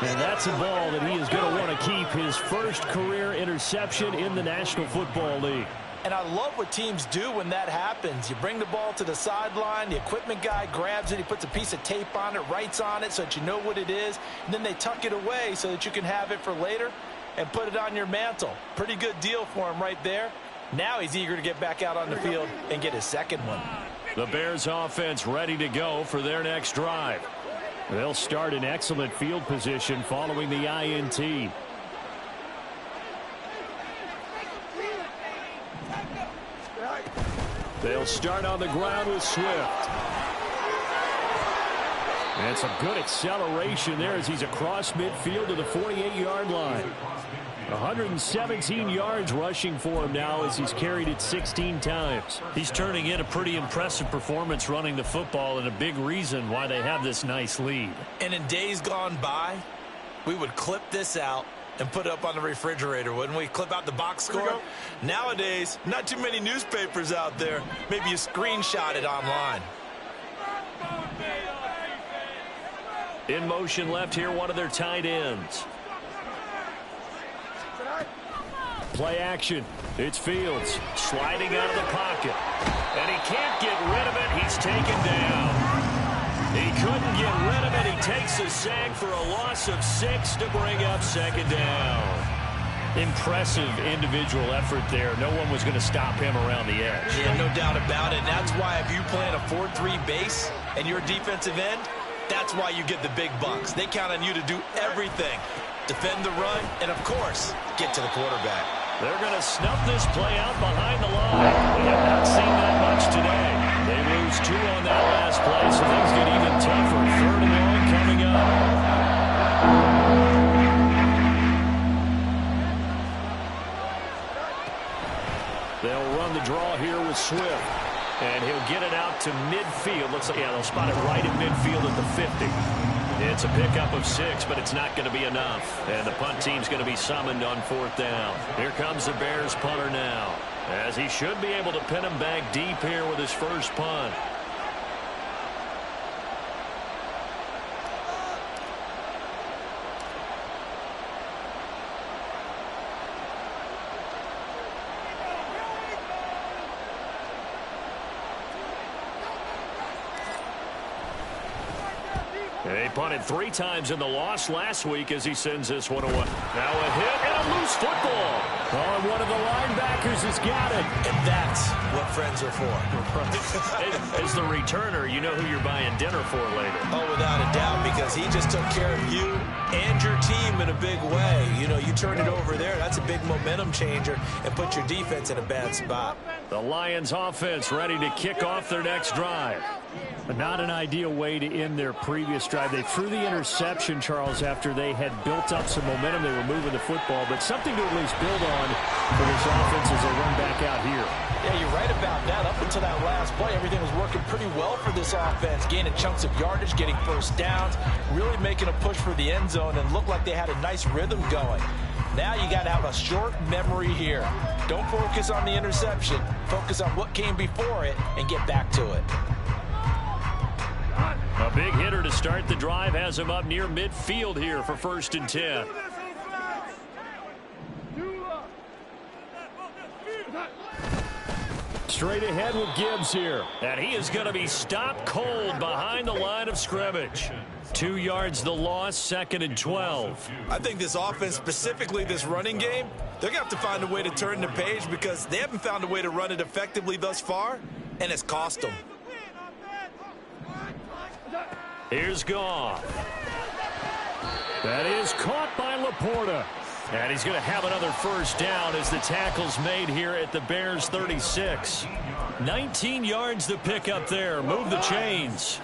S1: And that's a ball that he is going to want to keep, his first career interception in the National Football League.
S2: And I love what teams do when that happens. You bring the ball to the sideline, the equipment guy grabs it, he puts a piece of tape on it, writes on it so that you know what it is, and then they tuck it away so that you can have it for later and put it on your mantle. Pretty good deal for him right there. Now he's eager to get back out on the field and get his second one.
S1: The Bears offense ready to go for their next drive. They'll start in excellent field position following the INT. They'll start on the ground with Swift. And some good acceleration there as he's across midfield to the 48-yard line. 117 yards rushing for him now as he's carried it 16 times. He's turning in a pretty impressive performance running the football, and a big reason why they have this nice lead.
S2: And in days gone by, we would clip this out and put it up on the refrigerator, wouldn't we? Clip out the box score. Nowadays, not too many newspapers out there. Maybe you screenshot it online.
S1: In motion left here, one of their tight ends. Play action. It's Fields sliding out of the pocket. And he can't get rid of it. He's taken down. He couldn't get rid of it. He takes a sack for a loss of 6 to bring up second down. Impressive individual effort there. No one was going to stop him around the edge.
S2: Yeah, no doubt about it. And that's why if you play in a 4-3 base and you're a defensive end, that's why you get the big bucks. They count on you to do everything. Defend the run, and, of course, get to the quarterback.
S1: They're going to snuff this play out behind the line. We have not seen that much today. They lose 2 on that last play, so things get even tougher. 3rd and long coming up. They'll run the draw here with Swift. And he'll get it out to midfield. Looks like, yeah, they'll spot it right at midfield at the 50. It's a pickup of 6, but it's not going to be enough. And the punt team's going to be summoned on 4th down. Here comes the Bears punter now, as he should be able to pin him back deep here with his first punt. He punted 3 times in the loss last week as he sends this one away. Now a hit and a loose football. Oh, and one of the linebackers has got it.
S2: And that's what friends are for.
S1: As the returner, you know who you're buying dinner for later.
S2: Oh, without a doubt, because he just took care of you and your team in a big way. You know, you turn it over there, that's a big momentum changer and put your defense in a bad spot.
S1: The Lions offense ready to kick off their next drive. But not an ideal way to end their previous drive. They threw the interception, Charles, after they had built up some momentum. They were moving the football, but something to at least build on for this offense as they run back out here.
S2: Yeah, you're right about that. Up until that last play, everything was working pretty well for this offense. Gaining chunks of yardage, getting first downs, really making a push for the end zone, and looked like they had a nice rhythm going. Now you got to have a short memory here. Don't focus on the interception. Focus on what came before it and get back to it.
S1: A big hitter to start the drive has him up near midfield here for 1st and 10. Straight ahead with Gibbs here. And he is going to be stopped cold behind the line of scrimmage. 2 yards the loss, 2nd and 12.
S2: I think this offense, specifically this running game, they're going to have to find a way to turn the page because they haven't found a way to run it effectively thus far, and it's cost them.
S1: Here's Goff. That is caught by Laporta. And he's going to have another first down as the tackle's made here at the Bears 36. 19 yards to pick up there. Move the chains.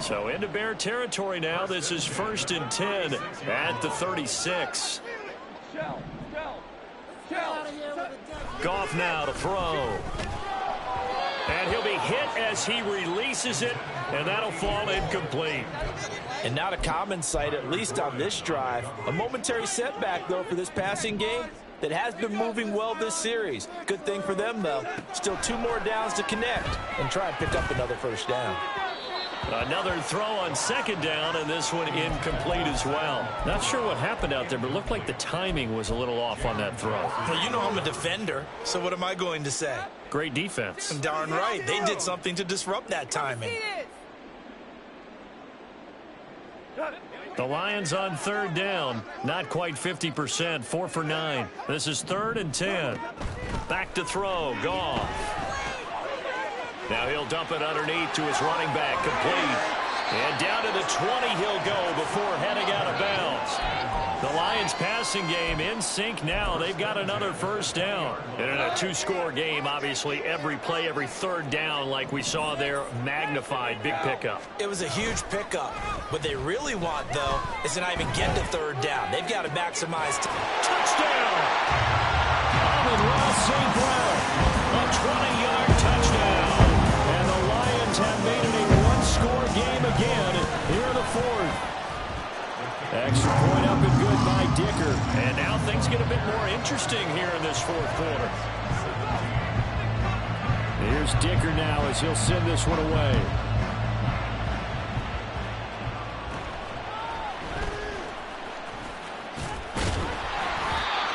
S1: So into Bear territory now. This is 1st and 10 at the 36. Goff now to throw. And he'll be hit as he releases it, and that'll fall incomplete.
S2: And not a common sight, at least on this drive. A momentary setback, though, for this passing game that has been moving well this series. Good thing for them, though. Still 2 more downs to connect and try and pick up another first down.
S1: Another throw on 2nd down, and this one incomplete as well. Not sure what happened out there, but it looked like the timing was a little off on that throw.
S2: Well, you know I'm a defender, so what am I going to say?
S1: Great defense.
S2: Darn right. They did something to disrupt that timing.
S1: The Lions on 3rd down. Not quite 50%. 4 for 9. This is 3rd and 10. Back to throw. Goff. Now he'll dump it underneath to his running back. Complete. And down to the 20 he'll go before heading out of bounds. The Lions passing game in sync now. They've got another first down. And in a 2-score game, obviously, every play, every 3rd down, like we saw there, magnified. Big pickup.
S2: It was a huge pickup. What they really want, though, is to not even get to 3rd down. They've got to maximize.
S1: Touchdown! Amon-Ra St. Brown. A 20-yard touchdown. And the Lions have made it a 1-score game again here in the 4th. Extra point up and good by Dicker. And now things get a bit more interesting here in this 4th quarter. Here's Dicker now as he'll send this one away.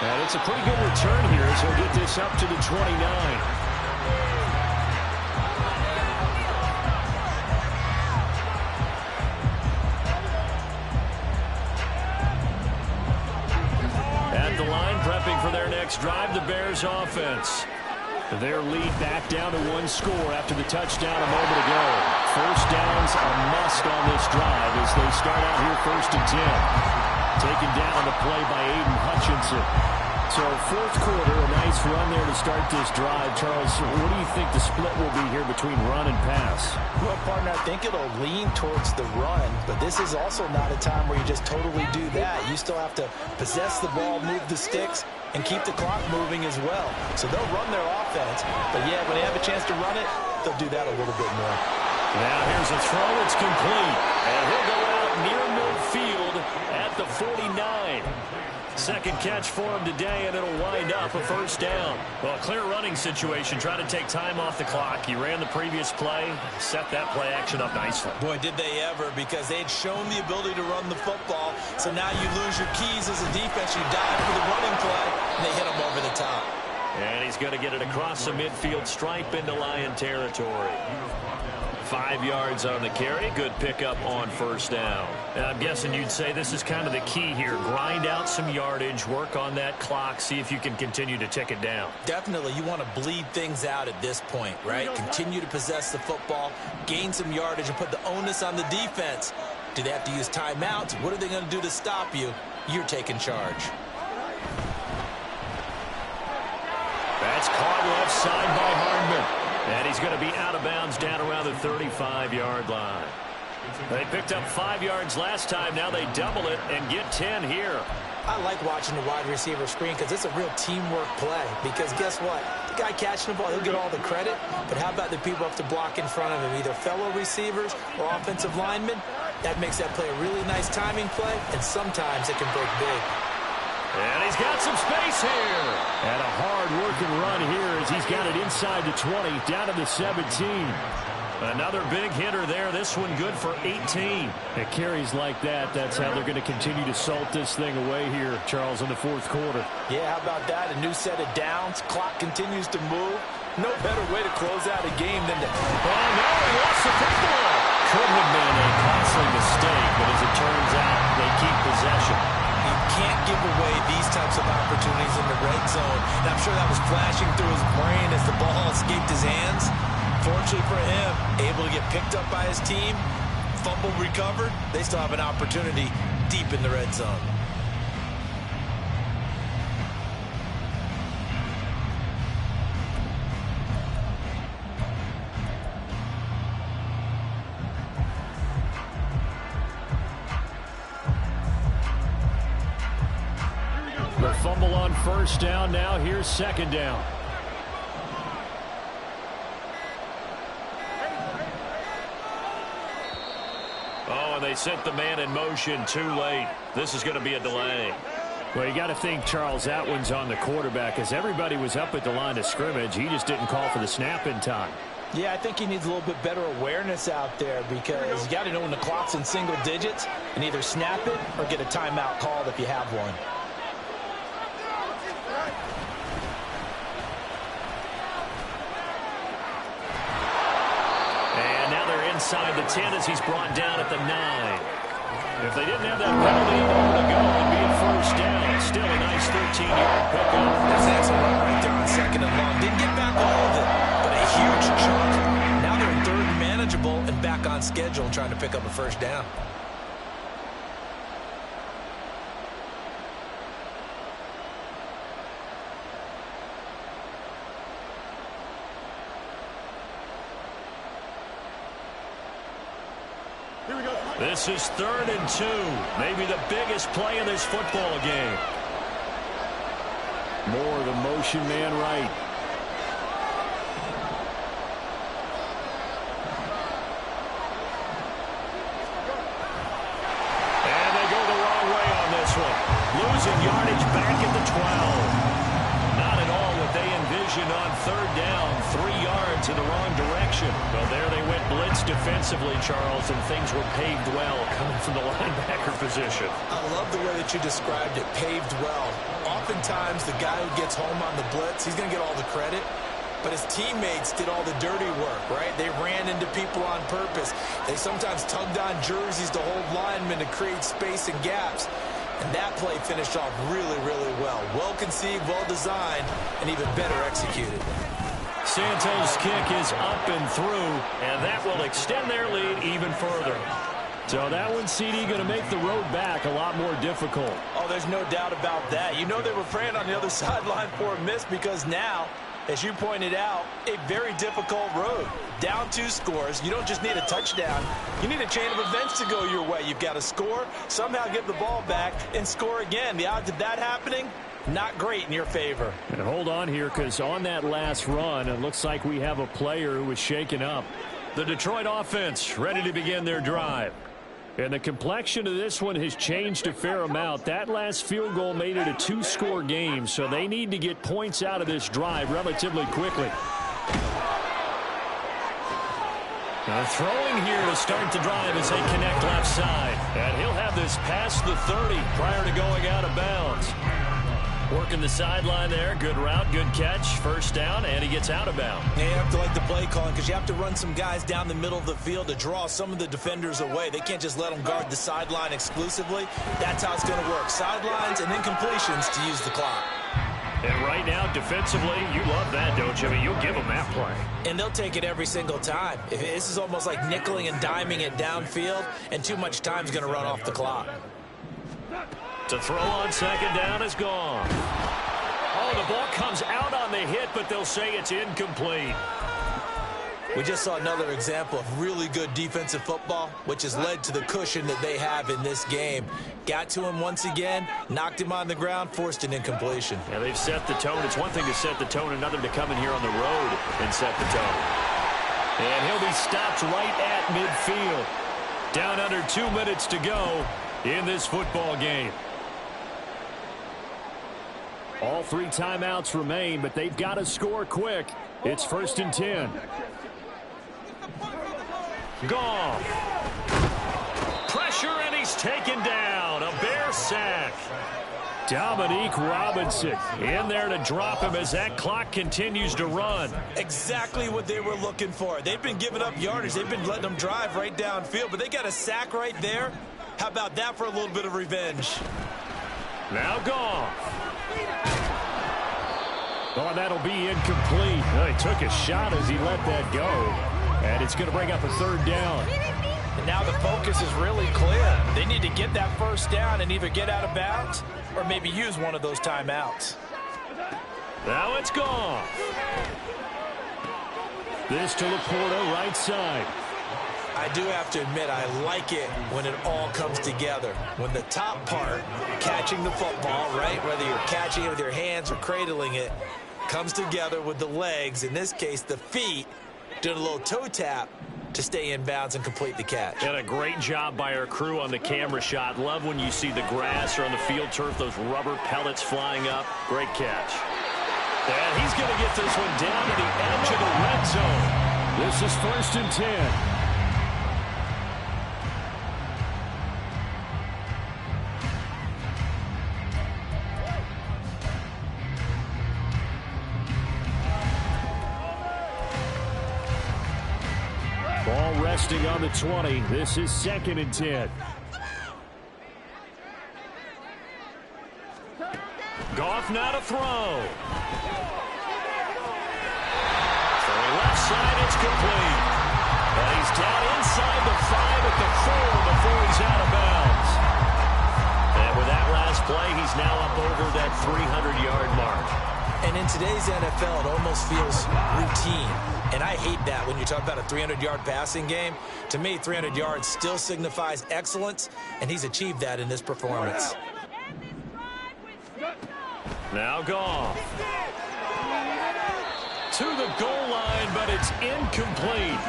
S1: And it's a pretty good return here as he'll get this up to the 29. For their next drive, the Bears offense. Their lead back down to 1 score after the touchdown a moment ago. First downs a must on this drive as they start out here 1st and 10. Taken down the play by Aiden Hutchinson. So 4th quarter, a nice run there to start this drive. Charles, what do you think the split will be here between run and pass?
S2: Well, partner, I think it'll lean towards the run, but this is also not a time where you just totally do that. You still have to possess the ball, move the sticks, and keep the clock moving as well. So they'll run their offense, but yeah, when they have a chance to run it, they'll do that a little bit more.
S1: Now here's a throw. It's complete. And he'll go out near midfield at the 49. Second catch for him today, and it'll wind up a first down. Well, a clear running situation. Try to take time off the clock. He ran the previous play, set that play action up nicely.
S2: Boy, did they ever, because they had shown the ability to run the football. So now you lose your keys as a defense. You dive for the running play, and they hit him over the top.
S1: And he's going to get it across the midfield stripe into Lion territory. 5 yards on the carry. Good pickup on first down. And I'm guessing you'd say this is kind of the key here. Grind out some yardage, work on that clock, see if you can continue to tick it down.
S2: Definitely. You want to bleed things out at this point, right? Continue to possess the football, gain some yardage, and put the onus on the defense. Do they have to use timeouts? What are they going to do to stop you? You're taking charge.
S1: That's caught left side by Hardman. And he's going to be out of bounds down around the 35-yard line. They picked up 5 yards last time. Now they double it and get 10 here.
S2: I like watching the wide receiver screen because it's a real teamwork play. Because guess what? The guy catching the ball, he'll get all the credit. But how about the people have to block in front of him, either fellow receivers or offensive linemen? That makes that play a really nice timing play, and sometimes it can break big.
S1: And he's got some space here. And a hard-working run here as he's got it inside the 20, down to the 17. Another big hitter there. This one good for 18. It carries like that. That's how they're going to continue to salt this thing away here, Charles, in the 4th quarter.
S2: Yeah, how about that? A new set of downs. Clock continues to move. No better way to close out a game than to...
S1: Oh, no, he lost the football. Could have been a costly mistake, but as it turns out, they keep possession.
S2: You can't give away these types of opportunities in the red zone. And I'm sure that was flashing through his brain as the ball escaped his hands. Fortunately for him, able to get picked up by his team, fumble recovered. They still have an opportunity deep in the red zone.
S1: fumble on first down. Now here's second down. Oh, and they sent the man in motion too late. This is going to be a delay. Well, you got to think, Charles, that one's on the quarterback, as everybody was up at the line of scrimmage. He just didn't call for the snap in time.
S2: Yeah, I think he needs a little bit better awareness out there, because you got to know when the clock's in single digits and either snap it or get a timeout called if you have one.
S1: And now they're inside the 10 as he's brought down at the 9. If they didn't have that penalty a moment ago, it'd be a first down. Still a nice 13-yard pickup.
S2: That's an excellent run right there on second and long. Didn't get back all of it, but a huge chunk. Now they're in third and manageable and back on schedule trying to pick up a first down.
S1: This is 3rd and 2. Maybe the biggest play in this football game. More of the motion man right. And they go the wrong way on this one. Losing yardage back at the 12. Not at all what they envisioned on 3rd down. 3 yards in the wrong direction. Well, there they went blitz defensively, Charles, and things were paved well coming from the linebacker position.
S2: I love the way that you described it, paved well. Oftentimes, the guy who gets home on the blitz, he's going to get all the credit. But his teammates did all the dirty work, right? They ran into people on purpose. They sometimes tugged on jerseys to hold linemen to create space and gaps. And that play finished off really, really well. Well conceived, well designed, and even better executed.
S1: Santos' kick is up and through, and that will extend their lead even further. So that one, CD, going to make the road back a lot more difficult.
S2: Oh, there's no doubt about that. You know they were praying on the other sideline for a miss, because now, as you pointed out, a very difficult road. Down 2 scores. You don't just need a touchdown. You need a chain of events to go your way. You've got to score, somehow get the ball back, and score again. The odds of that happening, not great in your favor.
S1: And hold on here, because on that last run, it looks like we have a player who was shaken up. The Detroit offense ready to begin their drive. And the complexion of this one has changed a fair amount. That last field goal made it a 2-score game, so they need to get points out of this drive relatively quickly. Now throwing here to start the drive as they connect left side. And he'll have this past the 30 prior to going out of bounds. Working the sideline there. Good route, good catch. First down, and he gets out of bounds.
S2: Yeah, you have to like the play calling, because you have to run some guys down the middle of the field to draw some of the defenders away. They can't just let them guard the sideline exclusively. That's how it's going to work. Sidelines and incompletions to use the clock.
S1: And right now, defensively, you love that, don't you? I mean, you'll give them that play.
S2: And they'll take it every single time. This is almost like nickeling and diming it downfield, and too much time's going to run off the clock.
S1: To throw on second down is gone. Oh, the ball comes out on the hit, but they'll say it's incomplete.
S2: We just saw another example of really good defensive football, which has led to the cushion that they have in this game. Got to him once again, knocked him on the ground, forced an incompletion.
S1: Yeah, they've set the tone. It's one thing to set the tone, another to come in here on the road and set the tone. And he'll be stopped right at midfield. Down under 2 minutes to go in this football game. All 3 timeouts remain, but they've got to score quick. It's 1st and 10. Gone. Pressure, and he's taken down. A Bear sack. Dominique Robinson in there to drop him as that clock continues to run.
S2: Exactly what they were looking for. They've been giving up yardage. They've been letting them drive right downfield, but they got a sack right there. How about that for a little bit of revenge?
S1: Now gone. Oh, that'll be incomplete. Well, he took a shot as he let that go. And it's going to bring up a 3rd down.
S2: And now the focus is really clear. They need to get that first down and either get out of bounds or maybe use one of those timeouts.
S1: Now it's gone. This to Laporta, right side.
S2: I do have to admit, I like it when it all comes together. When the top part, catching the football, right, whether you're catching it with your hands or cradling it, comes together with the legs, in this case the feet, doing a little toe tap to stay in bounds and complete the catch.
S1: And a great job by our crew on the camera shot. Love when you see the grass or on the field turf, those rubber pellets flying up. Great catch. And he's going to get this one down to the edge of the red zone. This is 1st and 10. Ball resting on the 20. This is 2nd and 10. Goff now to throw. Throwing left side, it's complete. And he's down inside the 5 at the 4 before he's out of bounds. And with that last play, he's now up over that 300-yard mark.
S2: And in today's NFL, it almost feels routine. And I hate that when you talk about a 300-yard passing game. To me, 300 yards still signifies excellence, and he's achieved that in this performance.
S1: Now Goff. To the goal line, but it's incomplete.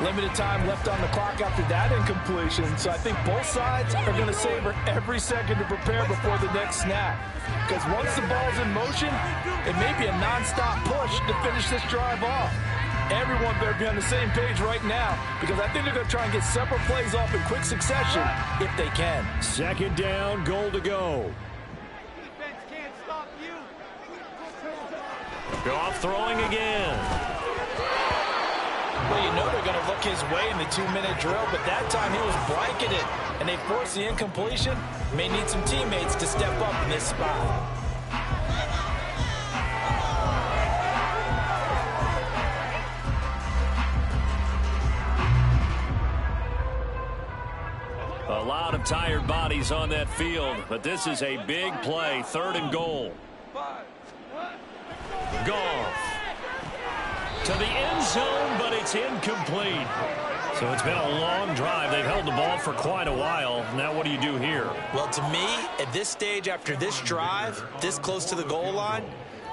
S4: Limited time left on the clock after that incompletion, so I think both sides are going to savor every second to prepare before the next snap. Because once the ball's in motion, it may be a nonstop push to finish this drive off. Everyone better be on the same page right now, because I think they're going to try and get several plays off in quick succession if they can.
S1: 2nd down, goal to go.
S3: Defense can't stop you.
S1: Goff throwing again.
S2: Well, you know they're going to look his way in the 2-minute drill, but that time he was blanketed, and they forced the incompletion. May need some teammates to step up in this spot.
S1: A lot of tired bodies on that field, but this is a big play. 3rd and goal. Goff to the end zone, but it's incomplete. So it's been a long drive. They've held the ball for quite a while. Now what do you do here?
S2: Well, to me, at this stage after this drive, this close to the goal line,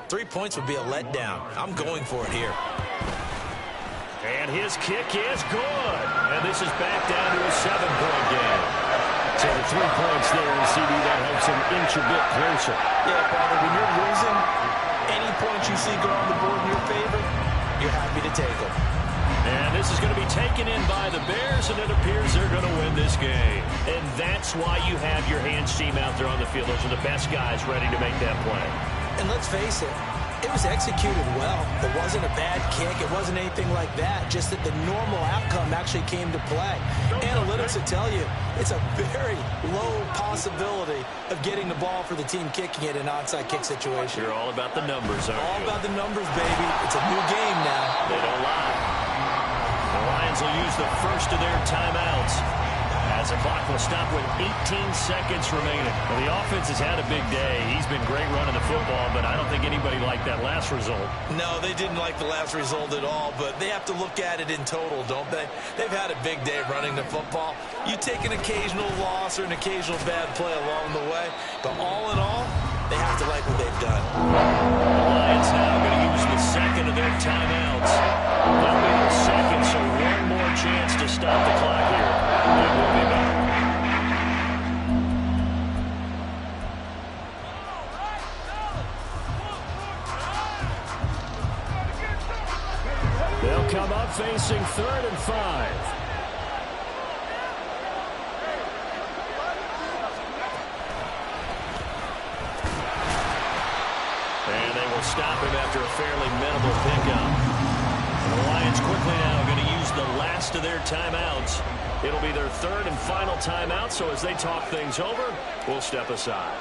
S2: 3 points would be a letdown. I'm going for it here.
S1: And his kick is good. And this is back down to a 7-point game. So the 3 points there, and CD, that helps him inch a bit closer.
S2: Yeah, brother, when you're losing, any points you see go on the board in your favor, you're happy to take them.
S1: And this is going to be taken in by the Bears, and it appears they're going to win this game. And that's why you have your hands team out there on the field. Those are the best guys ready to make that play.
S2: And let's face it, it was executed well. It wasn't a bad kick. It wasn't anything like that. Just that the normal outcome actually came to play. Analytics will tell you it's a very low possibility of getting the ball for the team kicking it in an onside kick situation.
S1: You're all about the numbers, aren't you?
S2: All about the numbers, baby. It's a new game now.
S1: They don't lie. The Lions will use the first of their timeouts as the clock will stop with 18 seconds remaining. Well, the offense has had a big day. He's been great running the football, but I don't think anybody liked that last result.
S2: No, they didn't like the last result at all, but they have to look at it in total, don't they? They've had a big day running the football. You take an occasional loss or an occasional bad play along the way, but all in all, they have to like what they've done.
S1: The Lions now going to use the second of their timeouts. They'll be their second, so one more chance to stop the clock here. They will be back. They'll come up facing 3rd and 5. And they will stop him after a fairly minimal pickup. And the Lions quickly now going to use the last of their timeouts. It'll be their 3rd and final timeout, so as they talk things over, we'll step aside.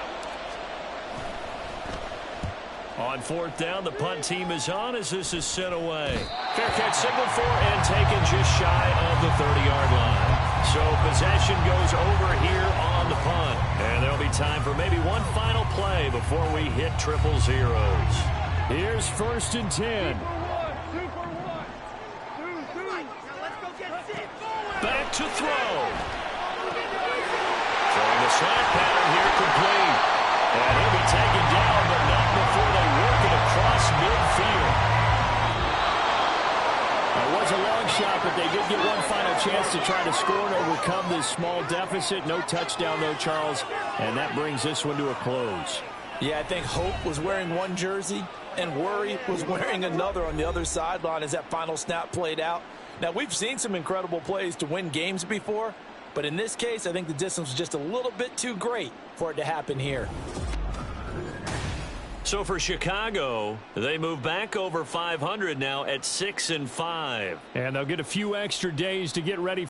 S1: On 4th down, the punt team is on as this is sent away. Fair catch signaled for and taken just shy of the 30-yard line. So possession goes over here on the punt. And there'll be time for maybe one final play before we hit triple zeros. Here's 1st and 10.
S3: Two for one. 2-2.
S5: Let's go get 6.
S1: they did get one final chance to try to score and overcome this small deficit. No touchdown, though, Charles, and that brings this one to a close.
S2: Yeah, I think hope was wearing one jersey and worry was wearing another on the other sideline as that final snap played out. Now, we've seen some incredible plays to win games before, but in this case, I think the distance was just a little bit too great for it to happen here.
S5: So for Chicago, they move back over 500 now at 6-5.
S1: And they'll get a few extra days to get ready